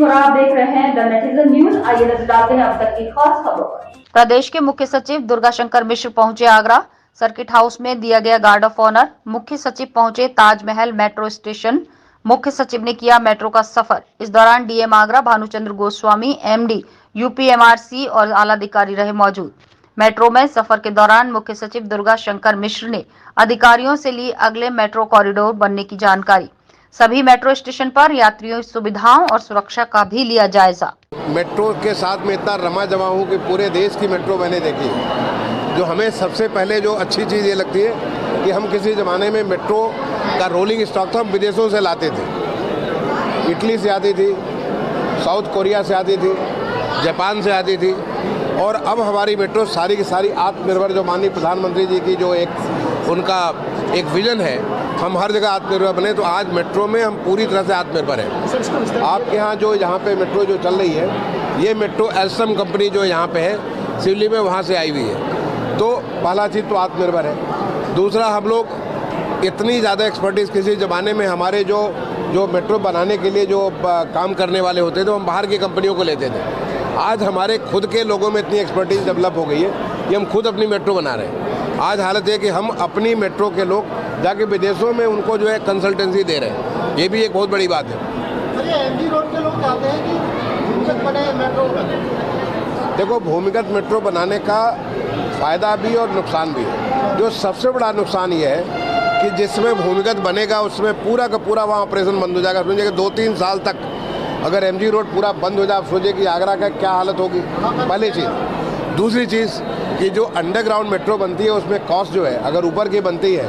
और आप देख रहे हैं द नेटिजन न्यूज। आइए नजर डालते हैं अब तक की खास खबरों पर। प्रदेश के मुख्य सचिव दुर्गा शंकर मिश्र पहुंचे आगरा। सर्किट हाउस में दिया गया गार्ड ऑफ ऑनर। मुख्य सचिव पहुंचे ताजमहल मेट्रो स्टेशन। मुख्य सचिव ने किया मेट्रो का सफर। इस दौरान DM Agra Bhanuchandra Goswami, MD UPMRC और आला अधिकारी रहे मौजूद। मेट्रो में सफर के दौरान मुख्य सचिव दुर्गा शंकर मिश्र ने अधिकारियों से ली अगले मेट्रो कॉरिडोर बनने की जानकारी। सभी मेट्रो स्टेशन पर यात्रियों की सुविधाओं और सुरक्षा का भी लिया जायजा। मेट्रो के साथ में इतना रमा जमा हूँ कि पूरे देश की मेट्रो मैंने देखी है। जो हमें सबसे पहले जो अच्छी चीज़ ये लगती है कि हम किसी ज़माने में मेट्रो का रोलिंग स्टॉक था, हम विदेशों से लाते थे। इटली से आती थी, साउथ कोरिया से आती थी, जापान से आती थी, और अब हमारी मेट्रो सारी की सारी आत्मनिर्भर, जो माननीय प्रधानमंत्री जी की जो एक उनका एक विजन है, हम हर जगह आत्मनिर्भर बने, तो आज मेट्रो में हम पूरी तरह से आत्मनिर्भर हैं। आपके यहाँ जो यहाँ पे मेट्रो जो चल रही है, ये मेट्रो एल्स्टम कंपनी जो यहाँ पे है सिवली में, वहाँ से आई हुई है। तो पहला चीज़ तो आत्मनिर्भर है। दूसरा, हम लोग इतनी ज़्यादा एक्सपर्टीज़, किसी ज़माने में हमारे जो मेट्रो बनाने के लिए जो काम करने वाले होते थे, हम बाहर की कंपनियों को लेते थे। आज हमारे खुद के लोगों में इतनी एक्सपर्टीज़ डेवलप हो गई है कि हम खुद अपनी मेट्रो बना रहे हैं। आज हालत है कि हम अपनी मेट्रो के लोग जाके विदेशों में उनको जो है कंसल्टेंसी दे रहे हैं। ये भी एक बहुत बड़ी बात है। एमजी रोड के लोग चाहते हैं कि भूमिगत बने मेट्रो। देखो, भूमिगत मेट्रो बनाने का फ़ायदा भी और नुकसान भी है। जो सबसे बड़ा नुकसान ये है कि जिसमें भूमिगत बनेगा उसमें पूरा का पूरा वहाँ ऑपरेशन बंद हो जाएगा। समझिए कि 2-3 साल तक अगर एमजी रोड पूरा बंद हो जाए, आप सोचिए कि आगरा का क्या हालत होगी। पहली चीज़। दूसरी चीज़ कि जो अंडरग्राउंड मेट्रो बनती है उसमें कॉस्ट जो है, अगर ऊपर की बनती है,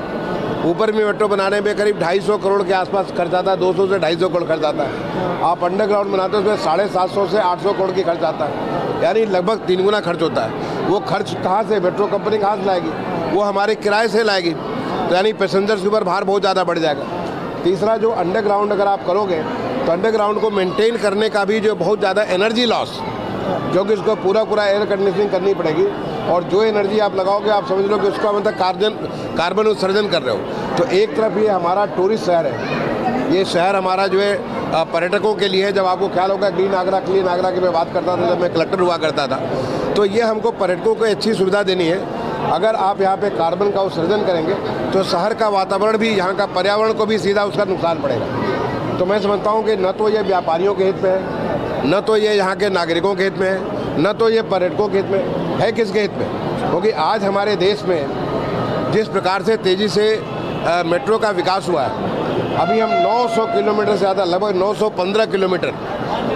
ऊपर में मेट्रो बनाने में करीब 250 करोड़ के आसपास खर्च आता है, 200 से 250 करोड़ खर्च आता है। आप अंडरग्राउंड बनाते हो उसमें 750 से 800 करोड़ की खर्च आता है, यानी लगभग 3 गुना खर्च होता है। वो खर्च कहाँ से मेट्रो कंपनी कहाँ से लाएगी? वो हमारे किराए से लाएगी, तो यानी पैसेंजर्स के ऊपर भार बहुत ज़्यादा बढ़ जाएगा। तीसरा, जो अंडरग्राउंड अगर आप करोगे तो अंडरग्राउंड को मेंटेन करने का भी जो बहुत ज़्यादा एनर्जी लॉस, क्योंकि उसको पूरा एयर कंडीशनिंग करनी पड़ेगी, और जो एनर्जी आप लगाओगे आप समझ लो कि उसका मतलब कार्बन उत्सर्जन कर रहे हो। तो एक तरफ ये हमारा टूरिस्ट शहर है, ये शहर हमारा जो है पर्यटकों के लिए है। जब आपको ख्याल होगा क्लीन आगरा की मैं बात करता था जब मैं कलेक्टर हुआ करता था, तो ये हमको पर्यटकों को अच्छी सुविधा देनी है। अगर आप यहाँ पे कार्बन का उत्सर्जन करेंगे तो शहर का वातावरण भी, यहाँ का पर्यावरण को भी सीधा उसका नुकसान पड़ेगा। तो मैं समझता हूँ कि न तो ये व्यापारियों के हित में है, न तो ये यहाँ के नागरिकों के हित में है, न तो ये पर्यटकों के हित में है। किसके हित में? क्योंकि आज हमारे देश में जिस प्रकार से तेज़ी से मेट्रो का विकास हुआ है, अभी हम 900 किलोमीटर से ज़्यादा, लगभग 915 किलोमीटर,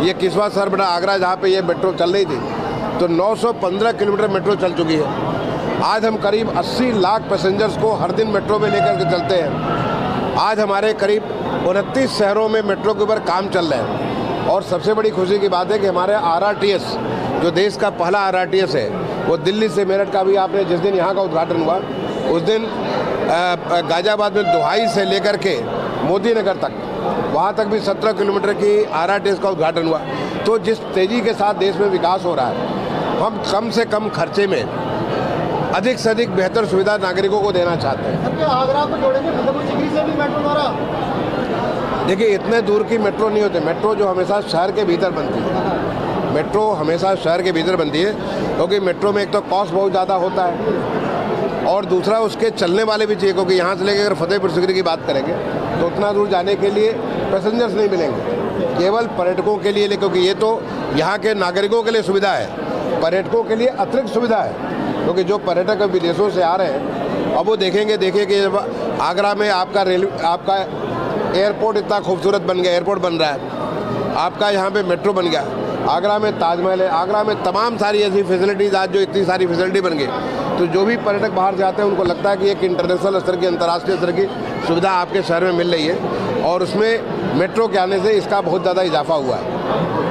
ये किस्वा सरबड़ा आगरा जहाँ पे ये मेट्रो चल रही थी, तो 915 किलोमीटर मेट्रो चल चुकी है। आज हम करीब 80 लाख पैसेंजर्स को हर दिन मेट्रो में लेकर के चलते हैं। आज हमारे करीब 29 शहरों में मेट्रो के ऊपर काम चल रहा है। और सबसे बड़ी खुशी की बात है कि हमारे RRTS, जो देश का पहला RRTS है, वो दिल्ली से मेरठ का भी आपने जिस दिन यहाँ का उद्घाटन हुआ, उस दिन गाजियाबाद में दुहाई से लेकर के मोदी नगर तक, वहाँ तक भी 17 किलोमीटर की RRTS का उद्घाटन हुआ। तो जिस तेज़ी के साथ देश में विकास हो रहा है, हम कम से कम खर्चे में अधिक से अधिक बेहतर सुविधा नागरिकों को देना चाहते हैं। आगरा को जोड़ेंगे फतेहपुर से भी मेट्रो द्वारा? देखिए, इतने दूर की मेट्रो नहीं होती। मेट्रो जो हमेशा शहर के भीतर बनती है, मेट्रो हमेशा शहर के भीतर बनती है, क्योंकि मेट्रो में एक तो कॉस्ट बहुत ज़्यादा होता है, और दूसरा उसके चलने वाले भी चाहिए। क्योंकि यहाँ से लेकर अगर फतेहपुर सिकरी की बात करेंगे तो उतना दूर जाने के लिए पैसेंजर्स नहीं मिलेंगे, केवल पर्यटकों के लिए, क्योंकि ये तो यहाँ के नागरिकों के लिए सुविधा है, पर्यटकों के लिए अतिरिक्त सुविधा है। क्योंकि जो पर्यटक विदेशों से आ रहे हैं, अब वो देखिए कि जब आगरा में आपका एयरपोर्ट इतना खूबसूरत बन गया, एयरपोर्ट बन रहा है, आपका यहाँ पे मेट्रो बन गया, आगरा में ताजमहल है, आगरा में तमाम सारी ऐसी फैसिलिटीज़, आज जो इतनी सारी फैसिलिटी बन गई, तो जो भी पर्यटक बाहर जाते हैं उनको लगता है कि एक इंटरनेशनल स्तर की, अंतर्राष्ट्रीय स्तर की सुविधा आपके शहर में मिल रही है, और उसमें मेट्रो के आने से इसका बहुत ज़्यादा इजाफा हुआ है।